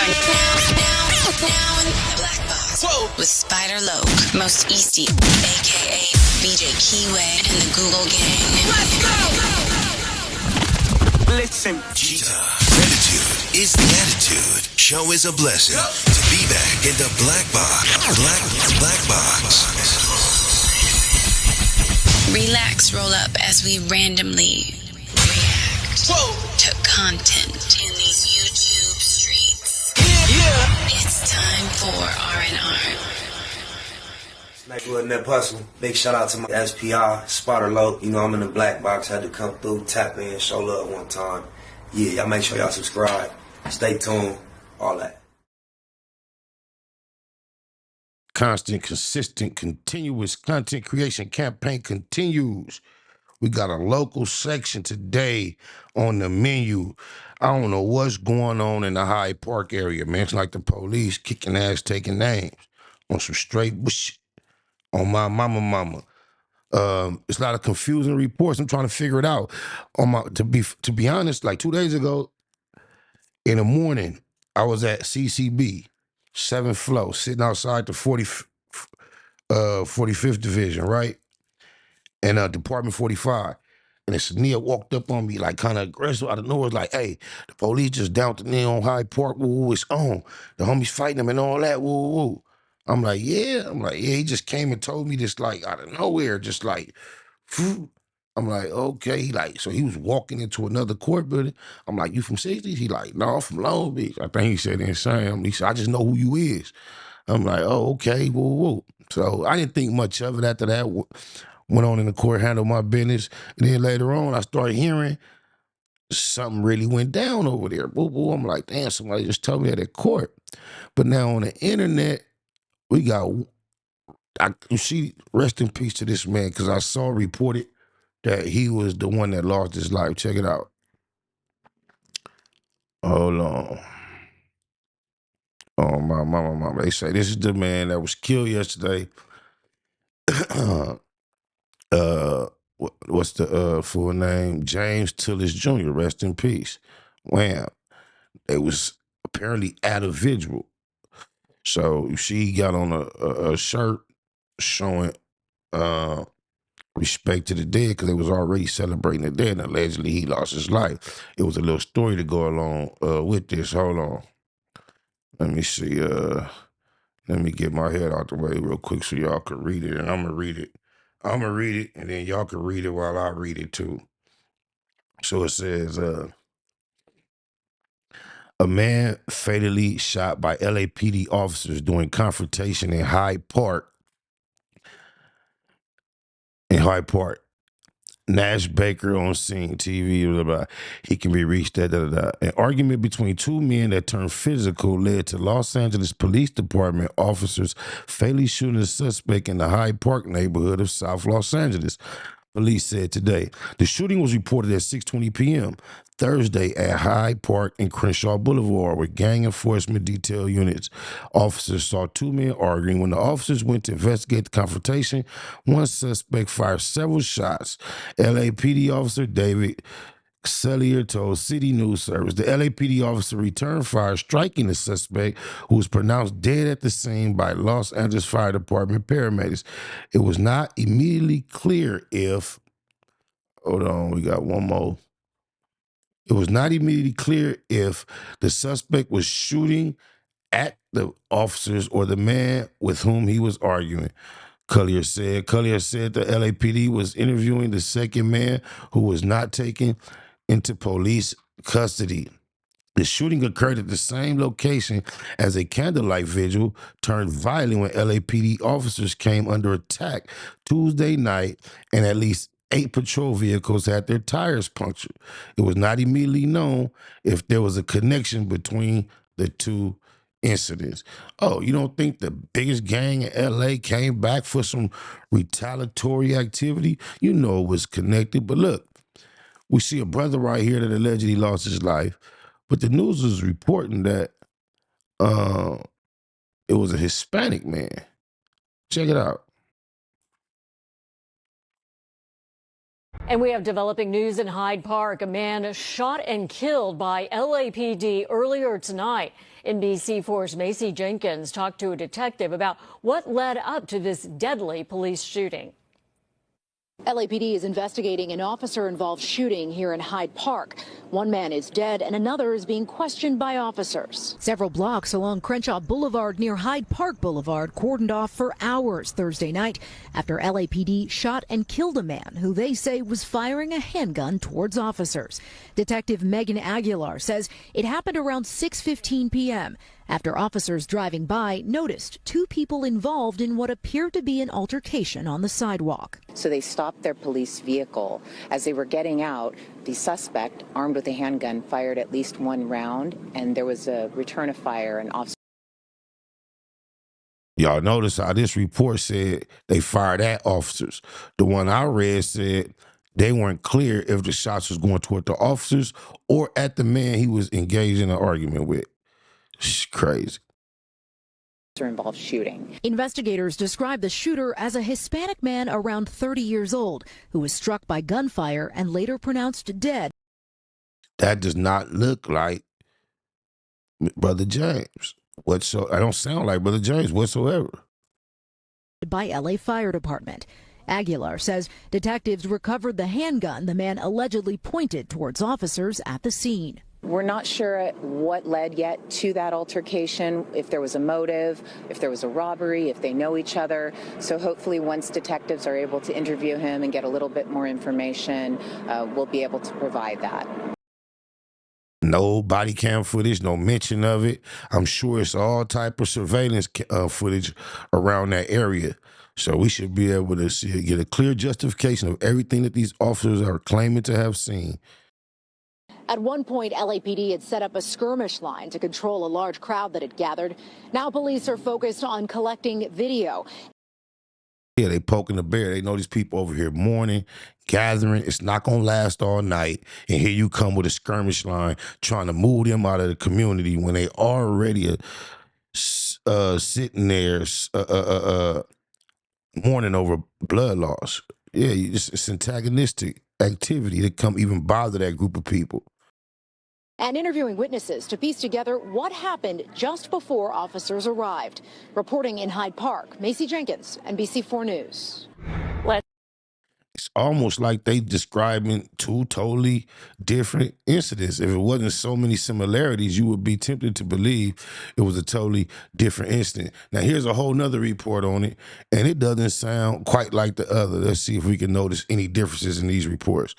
Now in the black box. Whoa. With Spider Loke, Most Easty, aka BJ Keyway, and the Google Gang. Let's go! Listen. Gratitude is the attitude. Show is a blessing. To be back in the black box. Black box. Relax, roll up as we randomly react to content in these YouTube streets. Yeah. It's time for R&R. Smack with that hustle. Big shout out to my SPI, Spotter Low. You know I'm in the black box. Had to come through, tap in, show love one time. Yeah, y'all make sure y'all subscribe. Stay tuned. All that. Constant, consistent, continuous content creation campaign continues. We got a local section today on the menu. I don't know what's going on in the Hyde Park area, man. It's like the police kicking ass, taking names on some straight bullshit on my mama. It's a lot of confusing reports. I'm trying to figure it out. To be honest, like 2 days ago in the morning, I was at CCB, 7th floor, sitting outside the 45th Division, right? And Department 45. And this Nia walked up on me like kind of aggressive out of nowhere, like, hey, the police just down the knee on Hyde Park, woo, it's on. The homies fighting them and all that, woo. I'm like, yeah, he just came and told me this like out of nowhere, just like, phew. I'm like, okay, like, so he was walking into another court building. I'm like, you from 60s? He like, no, I'm from Long Beach. I think he said insane. He said, I just know who you is. I'm like, oh, okay, woo. So I didn't think much of it after that. Went on in the court, handled my business. And then later on, I started hearing something really went down over there. Boo. I'm like, damn, somebody just told me at court. But now on the internet, we got, you see, rest in peace to this man, because I saw reported that he was the one that lost his life. Check it out. Hold on. Oh, my mama. They say this is the man that was killed yesterday. What's the full name? James Tillis Jr., rest in peace. Wham. They was apparently at a vigil. So you see he got on a shirt showing respect to the dead, because they was already celebrating the dead, and allegedly he lost his life. It was a little story to go along with this. Hold on. Let me see. Let me get my head out the way real quick so y'all can read it, and I'm going to read it. I'm going to read it, and then y'all can read it while I read it too. So it says, a man fatally shot by LAPD officers during confrontation in Hyde Park. Nash Baker on scene, TV, blah, blah, blah. He can be reached at, An argument between two men that turned physical led to Los Angeles Police Department officers fatally shooting a suspect in the Hyde Park neighborhood of South Los Angeles. Police said today. The shooting was reported at 6:20 p.m. Thursday at Hyde Park and Crenshaw Boulevard with gang enforcement detail units. Officers saw two men arguing. When the officers went to investigate the confrontation, one suspect fired several shots. LAPD officer David Sellier told City News Service the LAPD officer returned fire, striking the suspect, who was pronounced dead at the scene by Los Angeles Fire Department paramedics. It was not immediately clear if, hold on, we got one more. It was not immediately clear if the suspect was shooting at the officers or the man with whom he was arguing. Collier said the LAPD was interviewing the second man, who was not taken into police custody. The shooting occurred at the same location as a candlelight vigil turned violent when LAPD officers came under attack Tuesday night, and at least 8 patrol vehicles had their tires punctured. It was not immediately known if there was a connection between the two incidents. Oh, you don't think the biggest gang in LA came back for some retaliatory activity? You know it was connected, but look, we see a brother right here that allegedly lost his life, but the news is reporting that it was a Hispanic man. Check it out. And we have developing news in Hyde Park. A man shot and killed by LAPD earlier tonight. NBC4's Macy Jenkins talked to a detective about what led up to this deadly police shooting. LAPD is investigating an officer-involved shooting here in Hyde Park. One man is dead and another is being questioned by officers. Several blocks along Crenshaw Boulevard near Hyde Park Boulevard cordoned off for hours Thursday night after LAPD shot and killed a man who they say was firing a handgun towards officers. Detective Megan Aguilar says it happened around 6:15 p.m. after officers driving by noticed two people involved in what appeared to be an altercation on the sidewalk. So they stopped their police vehicle. As they were getting out, the suspect, armed with a handgun, fired at least one round, and there was a return of fire. And officer. Y'all notice how this report said they fired at officers. The one I read said they weren't clear if the shots was going toward the officers or at the man he was engaged in an argument with. It's crazy. Involved shooting. Investigators describe the shooter as a Hispanic man around 30 years old who was struck by gunfire and later pronounced dead. That does not look like Brother James. I don't sound like Brother James whatsoever. By LA Fire Department. Aguilar says detectives recovered the handgun the man allegedly pointed towards officers at the scene. We're not sure what led yet to that altercation, if there was a motive, if there was a robbery, if they know each other. So hopefully once detectives are able to interview him and get a little bit more information, we'll be able to provide that. No body cam footage, no mention of it. I'm sure it's all type of surveillance footage around that area. So we should be able to get a clear justification of everything that these officers are claiming to have seen. At one point, LAPD had set up a skirmish line to control a large crowd that had gathered. Now police are focused on collecting video. Yeah, they poking the bear. They know these people over here mourning, gathering. It's not going to last all night. And here you come with a skirmish line trying to move them out of the community when they already sitting there mourning over blood loss. Yeah, it's antagonistic activity to come even bother that group of people. And interviewing witnesses to piece together what happened just before officers arrived. Reporting in Hyde Park, Macy Jenkins, NBC4 News. It's almost like they describing two totally different incidents. If it wasn't so many similarities, you would be tempted to believe it was a totally different incident. Now, here's a whole nother report on it, and it doesn't sound quite like the other. Let's see if we can notice any differences in these reports.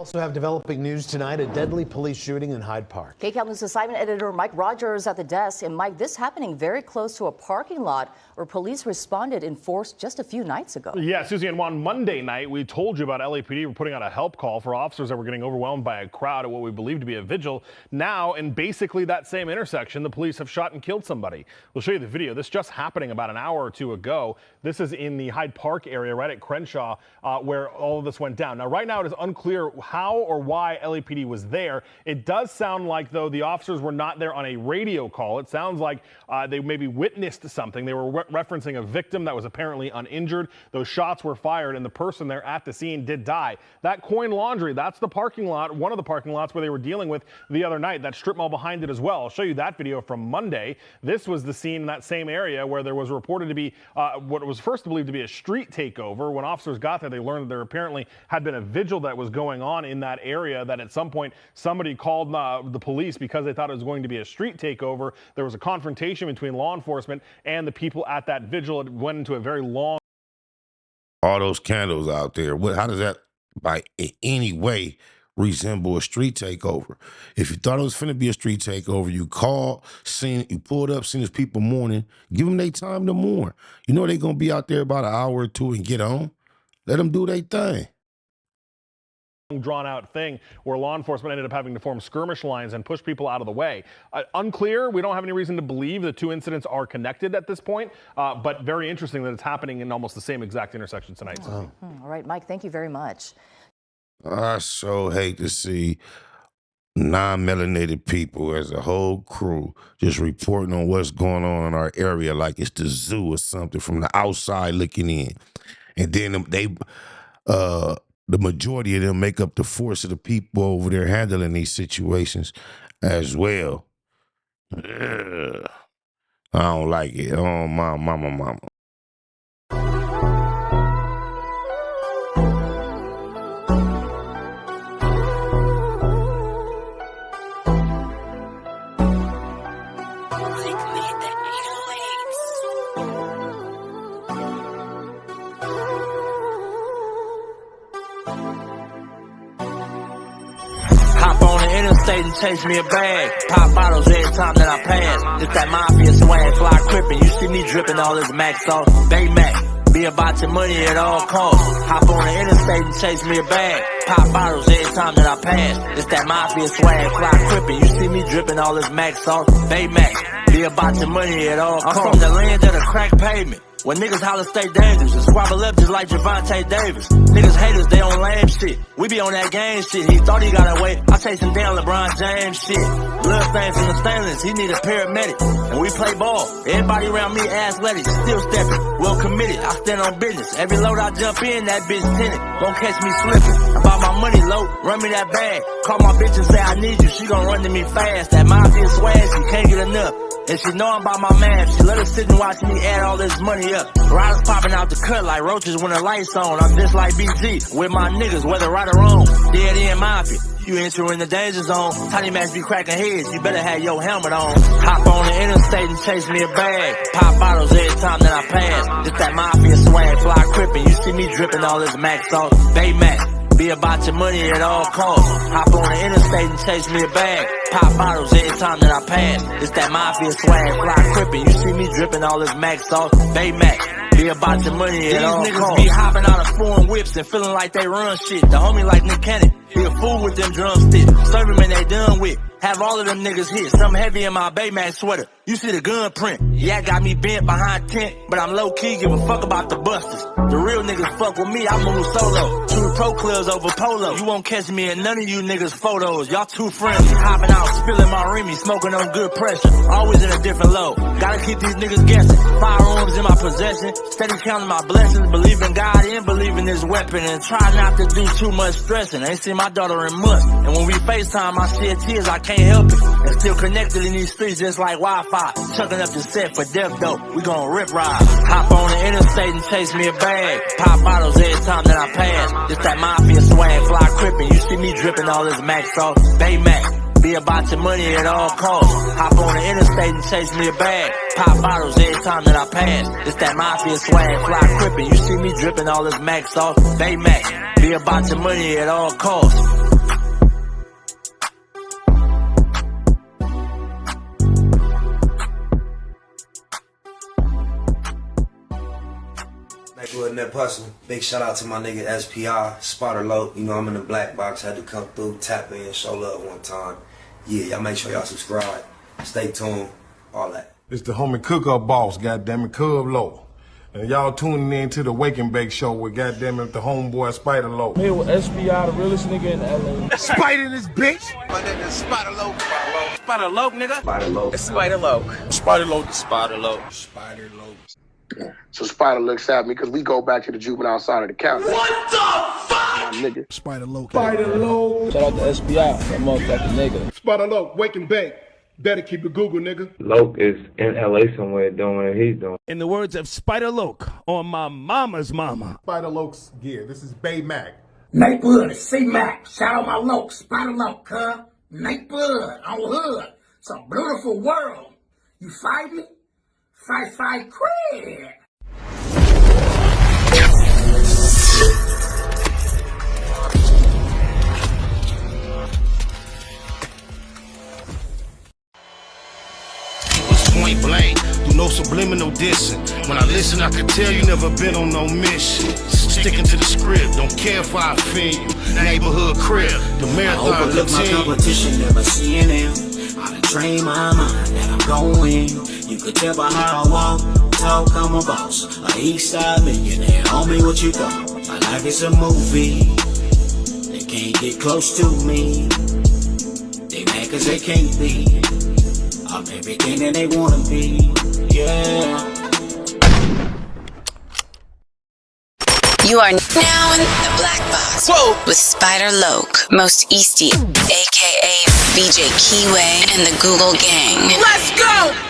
Also have developing news tonight, a deadly police shooting in Hyde Park. KCAL News assignment editor Mike Rogers at the desk. And Mike, this happening very close to a parking lot where police responded in force just a few nights ago. Yeah, Susie, and on Monday night, we told you about LAPD putting out a help call for officers that were getting overwhelmed by a crowd at what we believe to be a vigil. Now, in basically that same intersection, the police have shot and killed somebody. We'll show you the video. This just happening about an hour or two ago. This is in the Hyde Park area, right at Crenshaw, where all of this went down. Now, right now, it is unclear how or why LAPD was there. It does sound like, though, the officers were not there on a radio call. It sounds like they maybe witnessed something. They were referencing a victim that was apparently uninjured. Those shots were fired, and the person there at the scene did die. That Coin Laundry, that's the parking lot, one of the parking lots where they were dealing with the other night. That strip mall behind it as well. I'll show you that video from Monday. This was the scene in that same area where there was reported to be what was first believed to be a street takeover. When officers got there, they learned that there apparently had been a vigil that was going on in that area, that at some point somebody called the police because they thought it was going to be a street takeover. There was a confrontation between law enforcement and the people at that vigil. It went into a very long... All those candles out there, how does that by in any way resemble a street takeover? If you thought it was finna be a street takeover, you called, you pulled up, seen these people mourning, give them their time to mourn. You know they're gonna be out there about an hour or two and get on. Let them do their thing. Drawn out thing where law enforcement ended up having to form skirmish lines and push people out of the way. Unclear. We don't have any reason to believe the two incidents are connected at this point, but very interesting that it's happening in almost the same exact intersection tonight. All right, Mike, thank you very much. I so hate to see non-melanated people as a whole crew just reporting on what's going on in our area like it's the zoo or something from the outside looking in. And then the majority of them make up the force of the people over there handling these situations as well. I don't like it. Oh, mama. Hop on the interstate and chase me a bag. Pop bottles every time that I pass. It's that mafia swag, fly crippin'. You see me drippin' all this Mac sauce. Baymax, be about your money at all costs. Hop on the interstate and chase me a bag. Pop bottles every time that I pass. It's that mafia swag, fly crippin'. You see me drippin' all this Mac sauce. Baymax, be about your money at all costs. I'm from the land of the crack pavement. When niggas holler stay dangerous and squabble up just like Javante Davis. Niggas haters, they on lame shit. We be on that game shit. He thought he got away. I chase him down LeBron James shit. Blood stain from the stainless. He need a paramedic. And we play ball. Everybody around me athletic. Still stepping. Well committed. I stand on business. Every load I jump in, that bitch tinted. Don't catch me slipping. About my money low. Run me that bag. Call my bitch and say I need you. She gon' run to me fast. That mafia swag, she can't get enough. And she know I'm by my man. She let her sit and watch me add all this money up. Riders popping out the cut like roaches when the lights on. I'm just like BG with my niggas, whether right or wrong. Dead end mafia. You entering the danger zone. Tiny Macs be cracking heads. You better have your helmet on. Hop on the interstate and chase me a bag. Pop bottles every time that I pass. It's that mafia swag, fly crippin'. You see me dripping all this Mac sauce. Baymax. Be about your money at all costs. Hop on the interstate and chase me a bag. Pop bottles every time that I pass. It's that mafia swag, fly crippin'. You see me dripping all this Mac sauce. Baymax, be about your money at all costs. These niggas be hopping out of foreign whips and feeling like they run shit. The homie like Nick Cannon, be a fool with them drumsticks. Serve him and they done with. Have all of them niggas hit. Something heavy in my Baymax sweater. You see the gun print. Yeah, got me bent behind tent, but I'm low key, give a fuck about the busters. The real niggas fuck with me, I move solo. Two pro clubs over polo. You won't catch me in none of you niggas photos. Y'all too friendly. Hopping out, spilling my Remy, smoking on good pressure. Always in a different load. Gotta keep these niggas guessing. Firearms in my possession. Steady counting my blessings. Believe in God and believe in this weapon. And try not to do too much stressing. Ain't seen my daughter in months. And when we FaceTime, I shed tears, I can't help it. And still connected in these streets just like Wi-Fi. Chucking up the set for death though. We gon' rip ride. Hop on the interstate and chase me a bag. Pop bottles every time that I pass. It's that mafia swag, fly crippin'. You see me dripping all this Mac sauce. Baymax, be about your money at all costs. Hop on the interstate and chase me a bag. Pop bottles every time that I pass. It's that mafia swag, fly crippin'. You see me dripping all this Mac sauce. Baymax, be about your money at all costs. Nightwood Net Hustle. Big shout out to my nigga SPI, Spotter Low. You know I'm in the black box, had to come through, tap in, show love one time. Yeah, y'all make sure y'all subscribe. Stay tuned, all that. It's the homie Cook-Up Boss, goddammit, Cub Low. And y'all tuning in to the Wake and Bake Show with goddammit the homeboy Spider Low. Me with SPI, the realest nigga in LA. Spider this bitch! My nigga is Spider Low. Spider Low, nigga. Spider Low. It's Spider Low. Spider Low. Spider Low. Spider Low. So Spider looks at me because we go back to the juvenile side of the county. What the fuck? My nigga. Spider Low. Spider Low. Shout out to SPI, that motherfucking nigga. Spider Low, Wake and Bake. Better keep it Google, nigga. Loke is in LA somewhere doing what he's doing. In the words of Spider Loke on my mama's mama. Spider Loke's gear. This is Bay Mac. Nightwood, C-Mac. Shout out my Loke, Spider Loke, huh? Nightwood, on hood. It's a beautiful world. You fight me? Fight, cred. Point blank, do no subliminal dissing. When I listen, I can tell you never been on no mission. Sticking to the script, don't care if I offend you. Neighborhood crib, the marathon I overlook my competition, never seeing them. I done trained my mind that I'm going. You could tell by how I walk, talk, I'm a boss. A east side millionaire, homie, what you thought? My life is a movie. They can't get close to me. They mad cause they can't be. I'm everything that they wanna be, yeah. You are now in the Black Box with Spider Loke, Most Easty, aka BJ Keyway, and the Google Gang. Let's go!